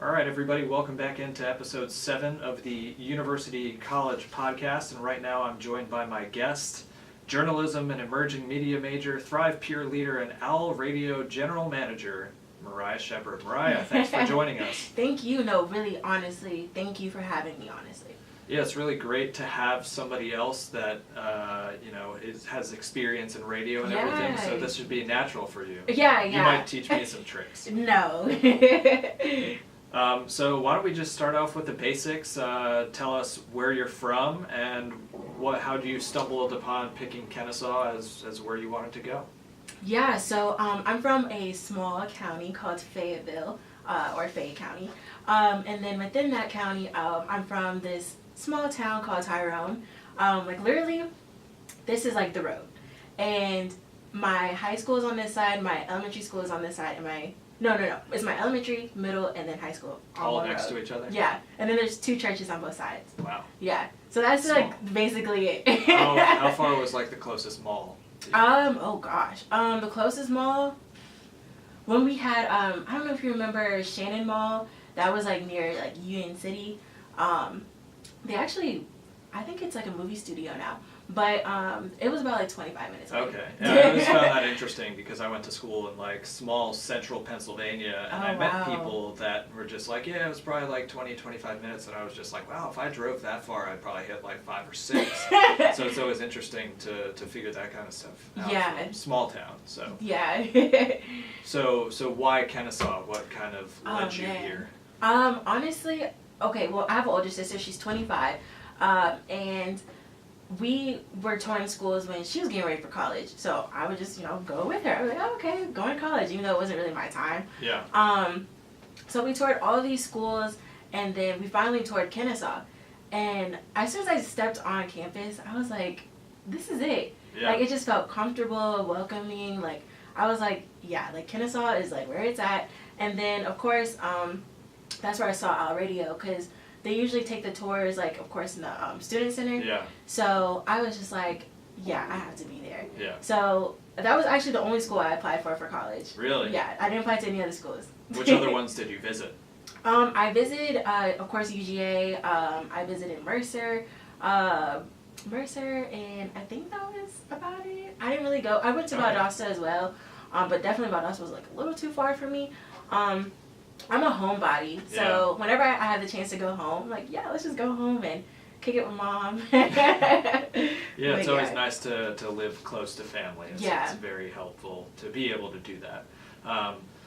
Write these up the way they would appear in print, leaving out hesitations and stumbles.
All right, everybody, welcome back into episode 7 of the University College podcast. And right now I'm joined by my guest, journalism and emerging media major, Thrive peer leader, and OWL Radio general manager, Moriah Shephard. Moriah, thanks for joining us. Thank you. No, really, honestly, thank you for having me, honestly. Yeah, it's really great to have somebody else that, has experience in radio and everything, so this should be natural for you. Yeah. You might teach me some tricks. No. So why don't we just start off with the basics. Tell us where you're from and how do you stumbled upon picking Kennesaw as where you wanted to go? Yeah, so I'm from a small county called Fayetteville, or Fayette County. And then within that county, I'm from this small town called Tyrone. Literally, this is like the road. And my high school is on this side, my elementary school is on this side, and No. It's my elementary, middle, and then high school. All next to each other? Yeah. And then there's 2 churches on both sides. Wow. Yeah. So that's basically it. How far was the closest mall? Oh gosh. The closest mall, when we had, I don't know if you remember Shannon Mall, that was near Union City. They actually, I think it's a movie studio now. But it was about 25 minutes away. Okay. Yeah, I always found that interesting because I went to school in small central Pennsylvania, and I met people that were just it was probably 20, 25 minutes, and I was just wow, if I drove that far, I'd probably hit 5 or 6. So it's always interesting to figure that kind of stuff out from small town. So yeah. So why Kennesaw? What kind of led you here? Honestly, okay. Well, I have an older sister. She's 25, and we were touring schools when she was getting ready for college, so I would just, go with her. I was oh, okay, going to college, even though it wasn't really my time. Yeah. So we toured all these schools, and then we finally toured Kennesaw. And as soon as I stepped on campus, I was like, this is it. Yeah. It just felt comfortable, welcoming. I was yeah, Kennesaw is where it's at. And then, of course, that's where I saw OWL Radio, because they usually take the tours, of course, in the student center. Yeah. So I was just yeah, I have to be there. Yeah. So that was actually the only school I applied for college. Really? Yeah, I didn't apply to any other schools. Which other ones did you visit? I visited, of course, UGA. I visited Mercer, and I think that was about it. I didn't really go. I went to Valdosta as well, but definitely Valdosta was a little too far for me. I'm a homebody, so whenever I have the chance to go home, yeah, let's just go home and kick it with mom. Yeah, it's always nice to live close to family. It's very helpful to be able to do that.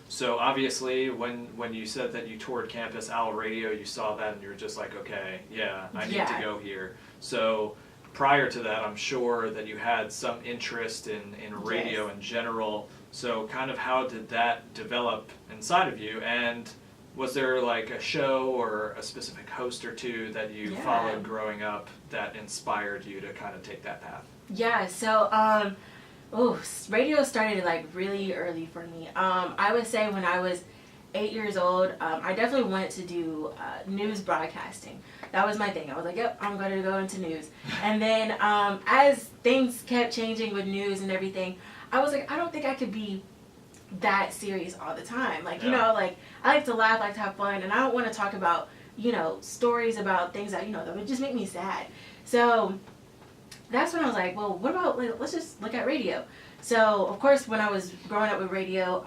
So obviously, when you said that you toured campus, OWL Radio, you saw that and you were just okay, yeah, I need to go here. So prior to that, I'm sure that you had some interest in radio in general. So kind of how did that develop inside of you? And was there a show or a specific host or two that you followed growing up that inspired you to kind of take that path? Yeah, so radio started really early for me. I would say when I was 8 years old, I definitely wanted to do news broadcasting. That was my thing. I was yep, I'm going to go into news. And then as things kept changing with news and everything, I was I don't think I could be that serious all the time. I like to laugh, I like to have fun, and I don't want to talk about, stories about things that, that would just make me sad. So that's when I was well, what about, let's just look at radio. So, of course, when I was growing up with radio,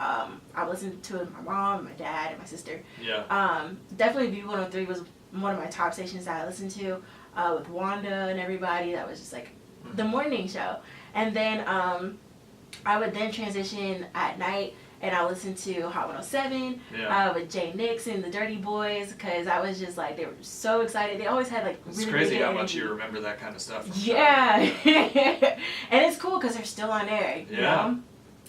I listened to my mom, my dad, and my sister. Yeah. Definitely B103 was one of my top stations that I listened to, with Wanda and everybody. That was just the morning show. And then I would then transition at night, and I listened to Hot 107 with Jay Nix and the Dirty Boys, because I was just they were so excited. They always had it's really crazy good how energy. much you remember that kind of stuff. Yeah. And it's cool because they're still on air, you know?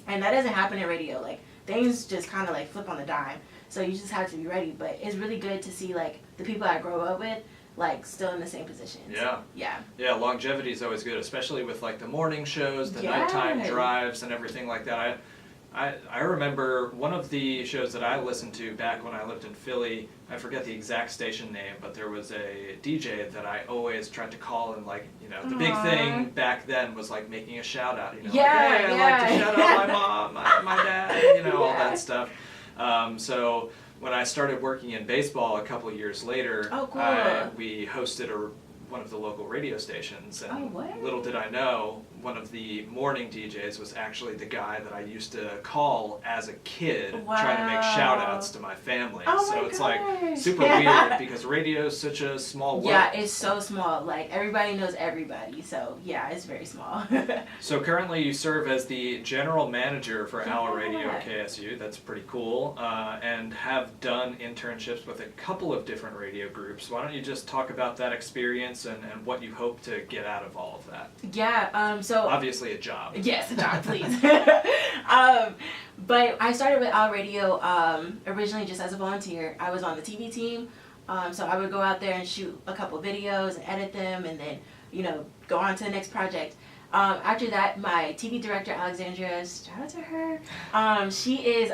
And that doesn't happen in radio. Things just kind of flip on the dime. So you just have to be ready. But it's really good to see the people I grow up with still in the same positions. Yeah. Yeah. Yeah, longevity is always good, especially with the morning shows, the nighttime drives, and everything like that. I remember one of the shows that I listened to back when I lived in Philly. I forget the exact station name, but there was a DJ that I always tried to call, and the big thing back then was making a shout out. Hey, I'd like to shout out my mom, my dad, all that stuff. So when I started working in baseball a couple years later, oh, cool. We hosted one of the local radio stations, and what? little did I know, one of the morning DJs was actually the guy that I used to call as a kid, trying to make shout outs to my family. So it's like super weird because radio is such a small world. Yeah, it's so small. Like everybody knows everybody. So yeah, it's very small. So currently you serve as the general manager for Owl Radio KSU. That's pretty cool. And have done internships with a couple of different radio groups. Why don't you just talk about that experience and what you hope to get out of all of that? Yeah, so obviously a job. Yes, a job, please. But I started with Owl Radio originally just as a volunteer. I was on the TV team, so I would go out there and shoot a couple videos and edit them, and then go on to the next project. After that, my TV director Alexandria, shout out to her. She is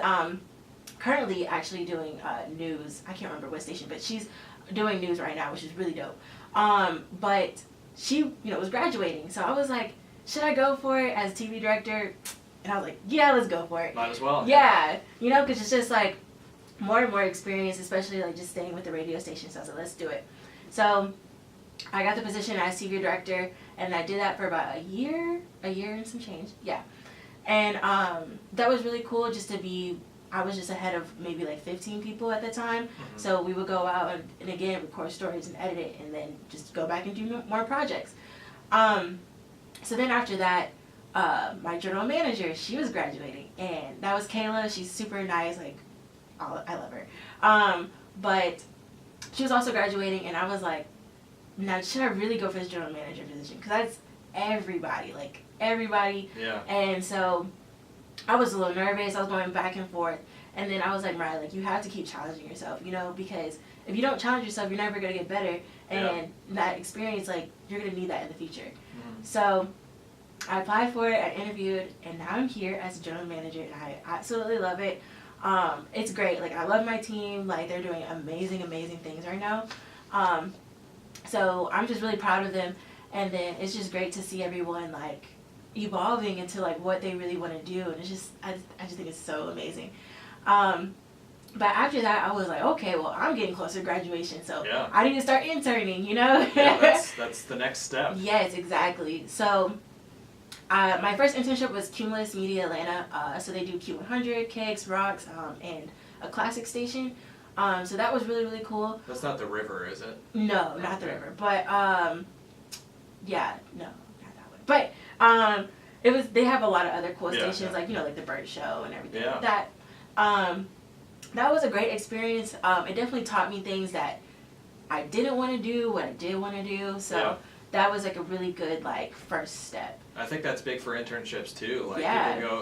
currently actually doing news. I can't remember what station, but she's doing news right now, which is really dope. But she, was graduating, so I was like, should I go for it as TV director? And I was like, yeah, let's go for it. Might as well. Yeah, because it's just like more and more experience, especially like just staying with the radio station. So I was like, let's do it. So I got the position as TV director, and I did that for about a year and some change. Yeah, and that was really cool just to be. I was just ahead of maybe like 15 people at the time. Mm-hmm. So we would go out and again record stories and edit it, and then just go back and do more projects. So then after that, my general manager, she was graduating, and that was Kayla. She's super nice, like I love her. But she was also graduating, and I was like, now should I really go for this general manager position? Because that's everybody. Yeah. And so I was a little nervous. I was going back and forth. And then I was like, Moriah, you have to keep challenging yourself, because if you don't challenge yourself, you're never going to get better. And that experience, you're going to need that in the future. Mm-hmm. So I applied for it, I interviewed, and now I'm here as a general manager, and I absolutely love it. It's great. I love my team. They're doing amazing, amazing things right now. So I'm just really proud of them. And then it's just great to see everyone, evolving into what they really want to do, and it's just I just think it's so amazing. But after that, I was like, okay, well, I'm getting closer to graduation, so I need to start interning, Yeah, that's the next step. Yes, exactly. So my first internship was Cumulus Media Atlanta. So they do Q100, Kicks, Rocks, and a classic station. So that was really, really cool. That's not the river, is it? No, not the river. But yeah, no, not that one. But it was. They have a lot of other cool stations, like the Bird Show and everything like that. That was a great experience. It definitely taught me things that I didn't want to do, what I did want to do. So that was a really good first step. I think that's big for internships too.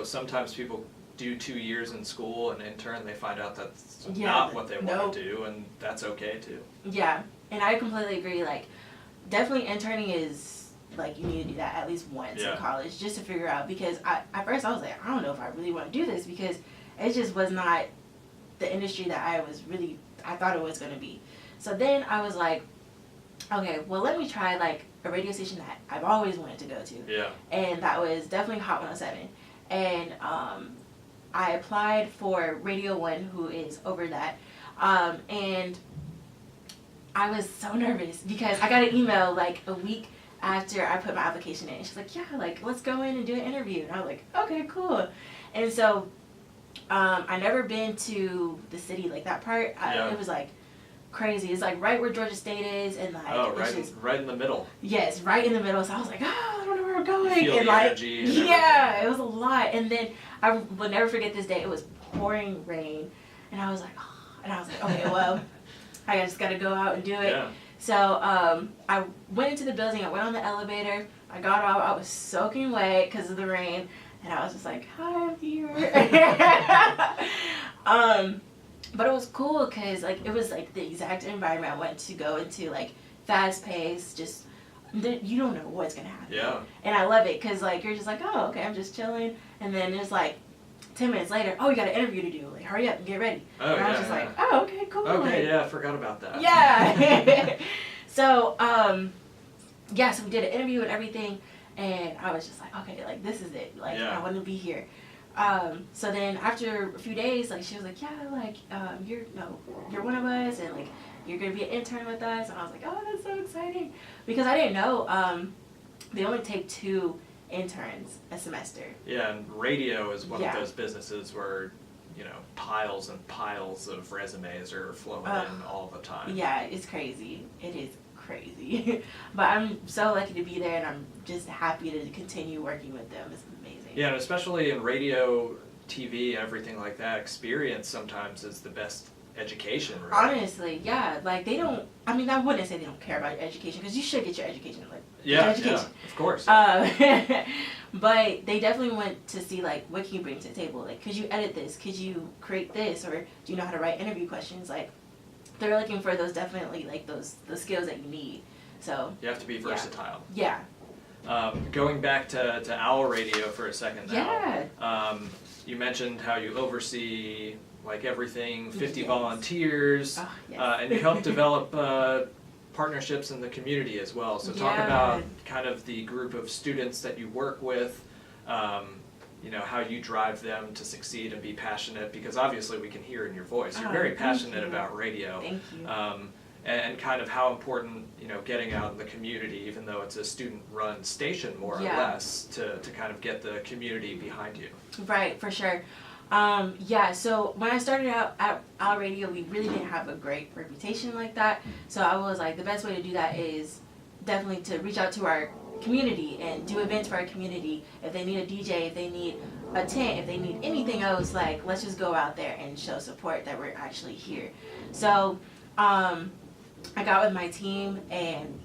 Sometimes people do 2 years in school and intern, they find out that's not what they want to do, and that's okay too. Yeah, and I completely agree. Definitely interning is you need to do that at least once in college just to figure out, because at first I was like, I don't know if I really want to do this, because it just was not the industry that I thought it was going to be. So then I was like, okay, well, let me try a radio station that I've always wanted to go to. Yeah. And that was definitely Hot 107. And I applied for Radio 1, who is over that. And I was so nervous because I got an email a week after I put my application in. She's like, yeah, let's go in and do an interview. And I was like, okay, cool. And so I never been to the city, that part. It was crazy. It's right where Georgia State is, and right in the middle. Yes, right in the middle. So I was like, I don't know where I'm going. You feel and the energy and it was a lot. And then I will never forget this day. It was pouring rain, and I was like, okay, well, I just got to go out and do it. Yeah. So I went into the building. I went on the elevator. I got out. I was soaking wet because of the rain, and I was just like, hi, I'm here. But it was cool because it was the exact environment I wanted to go into, fast paced, just you don't know what's gonna happen. Yeah. And I love it because you're just oh, okay, I'm just chilling, and then there's 10 minutes later, oh, you got an interview to do, hurry up and get ready. Oh, and I was just oh, okay, cool. Okay, I forgot about that. Yeah. So so we did an interview and everything, and I was just okay, this is it. I want to be here. So then after a few days, like she was like, yeah, like you're one of us, and like you're gonna be an intern with us. And I was like, oh, that's so exciting, because I didn't know they only take 2 interns a semester. Yeah, and radio is one of those businesses where, you know, piles and piles of resumes are flowing in all the time. Yeah, it's crazy. It is crazy. But I'm so lucky to be there, and I'm just happy to continue working with them. It's amazing. Yeah, and especially in radio, TV, everything like that, experience sometimes is the best education, right? Honestly, yeah. Like, they don't, I mean, I wouldn't say they don't care about your education, because you should get your education. Like, yeah, education. Yeah, of course. But they definitely want to see, like, what can you bring to the table? Like, could you edit this? Could you create this? Or do you know how to write interview questions? Like, they're looking for those, definitely, like, those skills that you need. So you have to be versatile. Yeah. Going back to Owl Radio for a second now. Yeah. You mentioned how you oversee, like, everything, 50 volunteers, and you help develop partnerships in the community as well. So talk about kind of the group of students that you work with, you know, how you drive them to succeed and be passionate, because obviously we can hear in your voice. You're very passionate about radio. Thank you. And kind of how important, you know, getting out in the community, even though it's a student-run station more or less, to kind of get the community behind you. Right, for sure. So when I started out at Owl Radio, we really didn't have a great reputation like that. So I was like, the best way to do that is definitely to reach out to our community and do events for our community. If they need a DJ, if they need a tent, if they need anything else, like, let's just go out there and show support that we're actually here. So I got with my team, and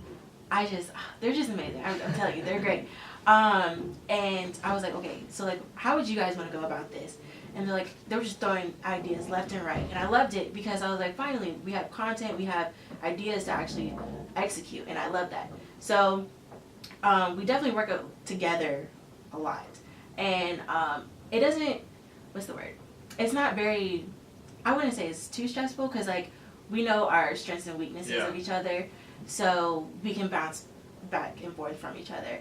they're just amazing. I'm telling you, they're great. And I was like, okay, so like, how would you guys want to go about this? And they were just throwing ideas left and right. And I loved it, because I was like, finally, we have content, we have ideas to actually execute, and I love that. So we definitely work together a lot. And it doesn't, what's the word? It's not very, I wouldn't say it's too stressful, because like, we know our strengths and weaknesses of each other, so we can bounce back and forth from each other.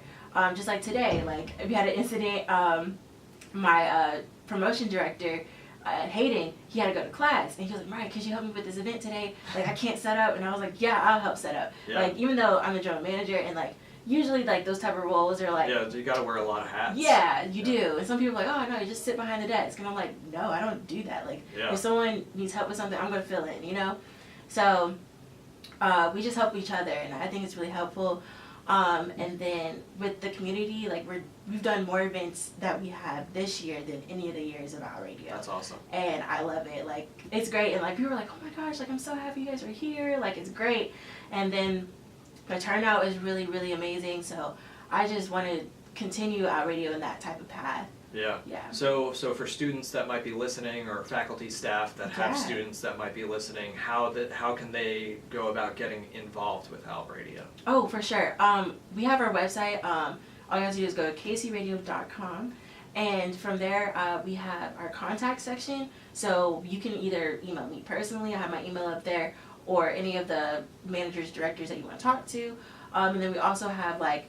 Just like today, like, we had an incident, my promotion director, Hayden, he had to go to class, and he was like, Moriah, could you help me with this event today? Like, I can't set up. And I was like, yeah, I'll help set up. Like, even though I'm the general manager, and like, usually like those type of roles are like, you gotta wear a lot of hats. Yeah, you do. And some people are like, oh no, you just sit behind the desk. And I'm like, no, I don't do that. Like, if someone needs help with something, I'm gonna fill in, you know? So we just help each other, and I think it's really helpful. And then with the community, like, we've done more events that we have this year than any of the years of Owl Radio. That's awesome. And I love it. Like, it's great. And like, people are like, oh my gosh, like, I'm so happy you guys are here. Like, it's great. And then the turnout is really, really amazing. So I just want to continue Owl Radio in that type of path. Yeah. So for students that might be listening, or faculty, staff that have students that might be listening, how can they go about getting involved with Owl Radio? Oh, for sure. We have our website. All you have to do is go to kcradio.com, and from there we have our contact section. So you can either email me personally. I have my email up there, or any of the managers, directors that you want to talk to. And then we also have like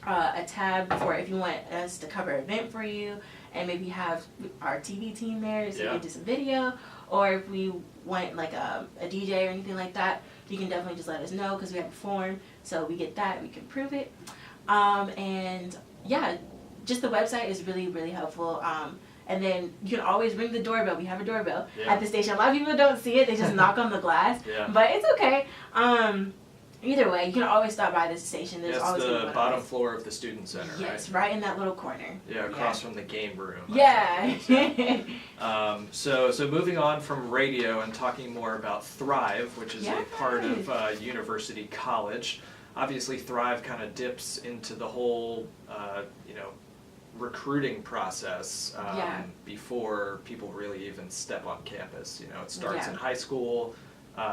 a tab for if you want us to cover an event for you, and maybe have our TV team there so you can do some video, or if we want like a DJ or anything like that, you can definitely just let us know, because we have a form, so we get that, we can prove it. And yeah, just the website is really, really helpful. And then you can always ring the doorbell. We have a doorbell at the station. A lot of people don't see it, they just knock on the glass, but it's okay. Either way, you can always stop by this station. There's always the bottom floor of the student center, yes, right in that little corner. Yeah, across from the game room. Yeah. So moving on from radio and talking more about Thrive, which is a part of University College. Obviously, Thrive kind of dips into the whole, recruiting process before people really even step on campus. You know, it starts in high school.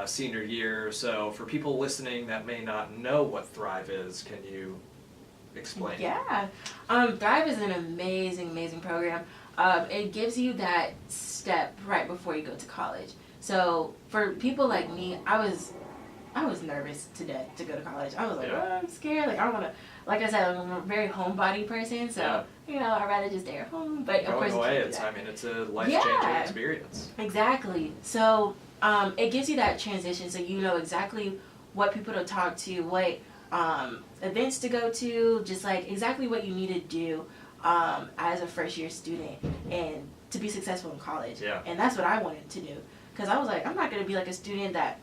Senior year. So for people listening that may not know what Thrive is, can you explain? Yeah. Thrive is an amazing, amazing program. It gives you that step right before you go to college. So for people like me, I was nervous to death to go to college. I was like, oh, I'm scared. Like, I don't want to, like I said, I'm a very homebody person. So I'd rather just stay at home. But of course, it's a life-changing experience. Exactly. So it gives you that transition, so you know exactly what people to talk to, what events to go to, just like exactly what you need to do as a first-year student and to be successful in college. Yeah. And that's what I wanted to do, because I was like, I'm not going to be like a student that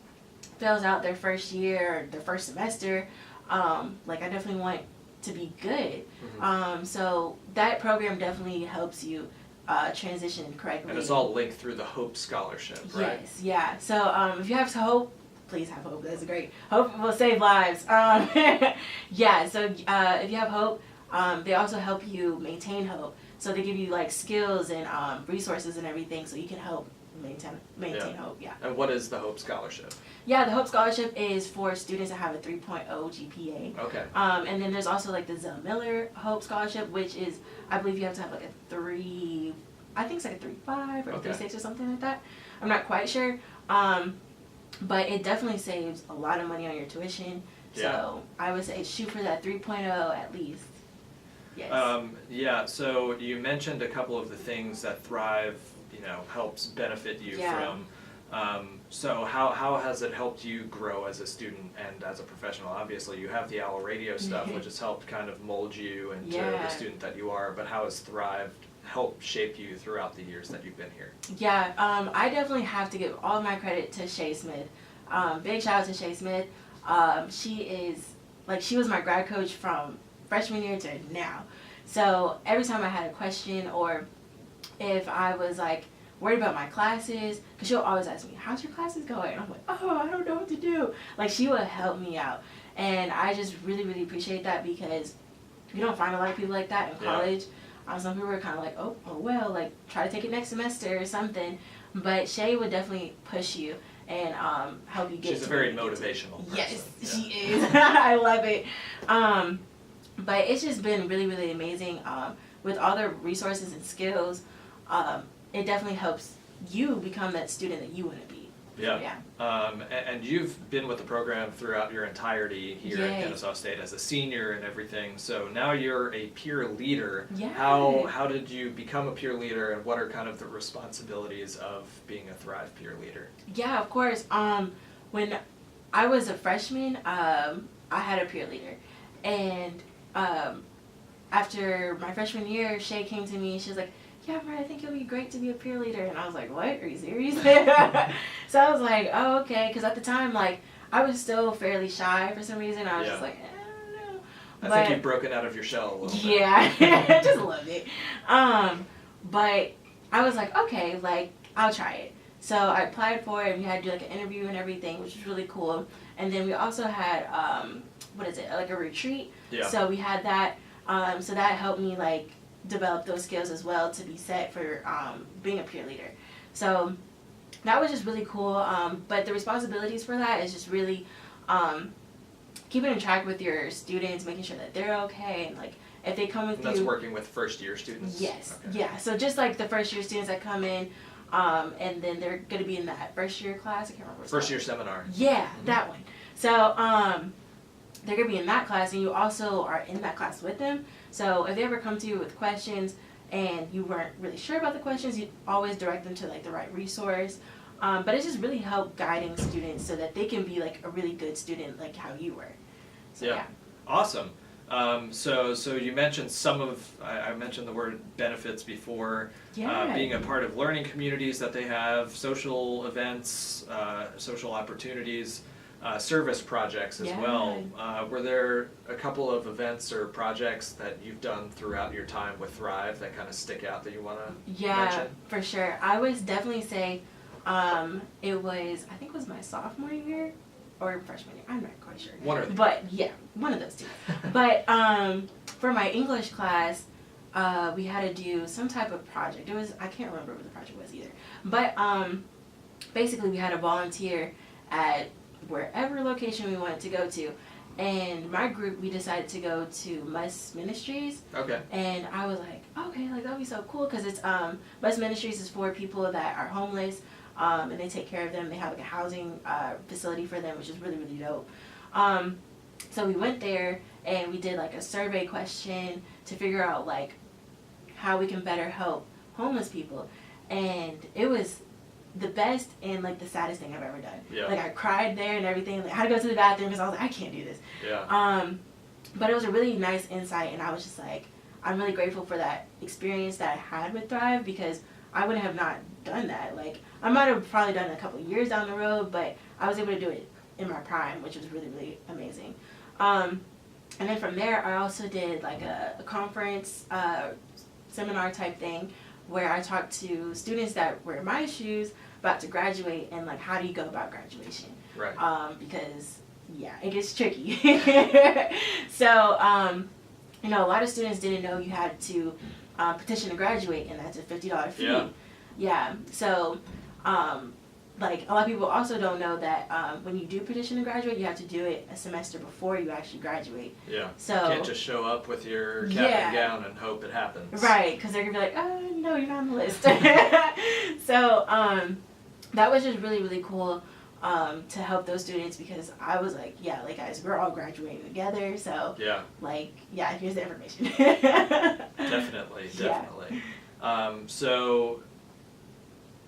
fails out their first year or their first semester. Like, I definitely want to be good. Mm-hmm. So that program definitely helps you transition correctly. And it's all linked through the Hope Scholarship, right? Yes, yeah. So if you have hope, please have hope. That's great. Hope will save lives. Yeah, so if you have hope, they also help you maintain hope. So they give you like skills and resources and everything, so you can help maintain hope. Yeah. And what is the Hope Scholarship? Yeah, the Hope Scholarship is for students that have a 3.0 GPA. Okay. And then there's also like the Zell Miller Hope Scholarship, which is, I believe you have to have like a 3.5 or 3.6 or something like that. I'm not quite sure. But it definitely saves a lot of money on your tuition. So I would say shoot for that 3.0 at least. Yes. So you mentioned a couple of the things that Thrive, helps benefit you from. So how has it helped you grow as a student and as a professional? Obviously, you have the Owl Radio stuff, which has helped kind of mold you into the student that you are. But how has Thrive helped shape you throughout the years that you've been here? Yeah, I definitely have to give all my credit to Shay Smith. Big shout out to Shay Smith. She was my grad coach from freshman year to now. So every time I had a question, or if I was like worried about my classes, because she'll always ask me, how's your classes going? And I'm like, oh, I don't know what to do. Like, she would help me out. And I just really, really appreciate that, because you don't find a lot of people like that in college. Some people are kind of like, oh well, like, try to take it next semester or something. But Shay would definitely push you and help you get. She's a very motivational person. Yes, she is. I love it. But it's just been really, really amazing. With all the resources and skills, it definitely helps you become that student that you want to be. Yeah. And you've been with the program throughout your entirety here at Kennesaw State as a senior and everything. So now you're a peer leader. Yeah. How did you become a peer leader, and what are kind of the responsibilities of being a Thrive peer leader? Yeah, of course. When I was a freshman, I had a peer leader. And after my freshman year, Shay came to me and she was like, yeah, Moriah, I think it'll be great to be a peer leader. And I was like, what? Are you serious? So I was like, oh, okay. Because at the time, like, I was still fairly shy for some reason. I was just like, I don't know. I think you've broken out of your shell a little bit. Yeah, just a little bit. But I was like, okay, like, I'll try it. So I applied for it, and we had to do, like, an interview and everything, which was really cool. And then we also had, like a retreat. Yeah. So we had that. So that helped me, like, develop those skills as well to be set for being a peer leader. So that was just really cool. But the responsibilities for that is just really keeping in track with your students, making sure that they're okay, and like if they come with you. That's working with first year students? Yes. Okay. Yeah. So just like the first year students that come in, and then they're going to be in that first year class. I can't remember. First year seminar. Yeah, that one. So they're going to be in that class, and you also are in that class with them. So if they ever come to you with questions and you weren't really sure about the questions, you always direct them to like the right resource. But it's just really helped guiding students so that they can be like a really good student like how you were. So, yeah. Awesome. So you mentioned I mentioned the word benefits before. Yeah. Being a part of learning communities that they have, social events, social opportunities. Service projects as well. Were there a couple of events or projects that you've done throughout your time with Thrive that kind of stick out that you want to mention? Yeah, for sure. I would definitely say I think it was my sophomore year or freshman year. I'm not quite sure. One or the But yeah, one of those two. But for my English class, we had to do some type of project. I can't remember what the project was either. But basically we had to volunteer at wherever location we wanted to go to. And my group, we decided to go to Mus Ministries. Okay. And I was like, okay, like that'd be so cool, because it's Mus Ministries is for people that are homeless, and they take care of them. They have like a housing facility for them, which is really, really dope. So we went there and we did like a survey question to figure out like how we can better help homeless people. And it was the best and like the saddest thing I've ever done. Yeah. Like I cried there and everything. Like I had to go to the bathroom because I was like, I can't do this. Yeah. But it was a really nice insight, and I was just like, I'm really grateful for that experience that I had with Thrive, because I would have not done that. Like I might have probably done it a couple of years down the road, but I was able to do it in my prime, which was really, really amazing. And then from there, I also did like a conference, seminar type thing, where I talked to students that were in my shoes about to graduate, and like how do you go about graduation? Right. Because yeah, it gets tricky. So you know, a lot of students didn't know you had to petition to graduate, and that's a $50 fee. Yeah. Yeah. So like a lot of people also don't know that when you do petition to graduate, you have to do it a semester before you actually graduate. Yeah. So you can't just show up with your cap and gown and hope it happens. Right, because they're gonna be like, oh no, you're not on the list. So that was just really, really cool to help those students, because I was like, yeah, like guys, we're all graduating together, so yeah, like yeah, here's the information. Definitely. Yeah. So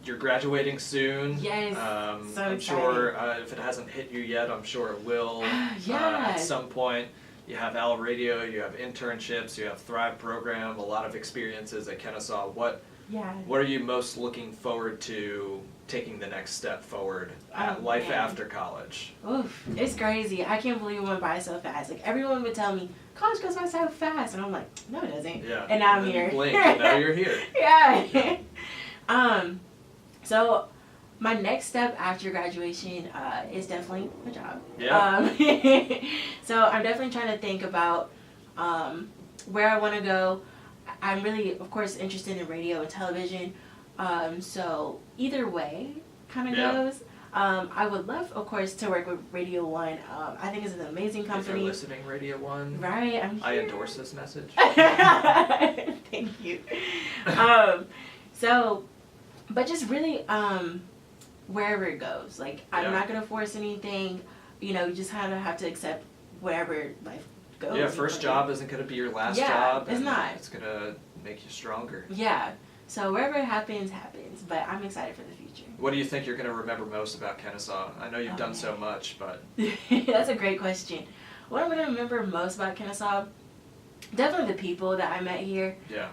you're graduating soon. Yes. So I'm excited. sure if it hasn't hit you yet, I'm sure it will. Yeah. At some point. You have Al Radio, you have internships, you have Thrive program, a lot of experiences at Kennesaw. What are you most looking forward to taking the next step forward at life after college? Oof, it's crazy. I can't believe it went by so fast. Like everyone would tell me, college goes by so fast, and I'm like, no, it doesn't. Yeah. And now I'm then here. You blink, and now you're here. Yeah. So my next step after graduation is definitely a job. Yeah. So I'm definitely trying to think about where I want to go. I'm really, of course, interested in radio and television. So either way kind of goes. I would love, of course, to work with Radio 1. I think it's an amazing company. If you're listening, Radio 1. Right. I endorse this message. Thank you. So, but just really wherever it goes. Like, I'm not going to force anything. You know, you just kind of have to accept wherever life goes. Yeah, first job isn't going to be your last job. It's not. It's going to make you stronger. Yeah. So wherever it happens, happens. But I'm excited for the future. What do you think you're going to remember most about Kennesaw? I know you've done so much, but... That's a great question. What I'm going to remember most about Kennesaw, definitely the people that I met here. Yeah.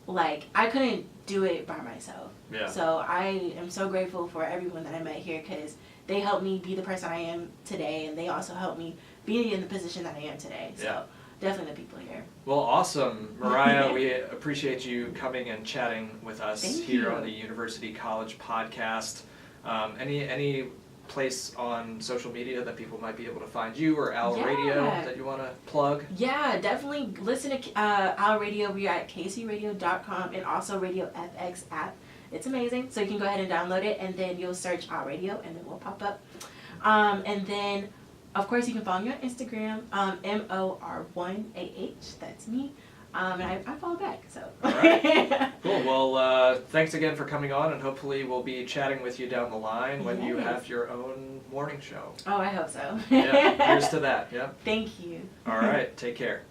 Like, I couldn't do it by myself. Yeah. So I am so grateful for everyone that I met here, because they helped me be the person I am today, and they also helped me be in the position that I am today. So definitely the people here. Well, awesome. Moriah, we appreciate you coming and chatting with us here on the University College podcast. Any place on social media that people might be able to find you, or Al Radio that you want to plug? Yeah, definitely listen to Al Radio. We are at kcradio.com, and also Radio FX app. It's amazing. So you can go ahead and download it, and then you'll search Al Radio, and then we'll pop up. And then, of course, you can follow me on Instagram, MOR1AH. That's me. And I follow back, so. All right. Cool. Well, thanks again for coming on, and hopefully we'll be chatting with you down the line when you have your own morning show. Oh, I hope so. Yeah, here's to that. Yeah. Thank you. All right. Take care.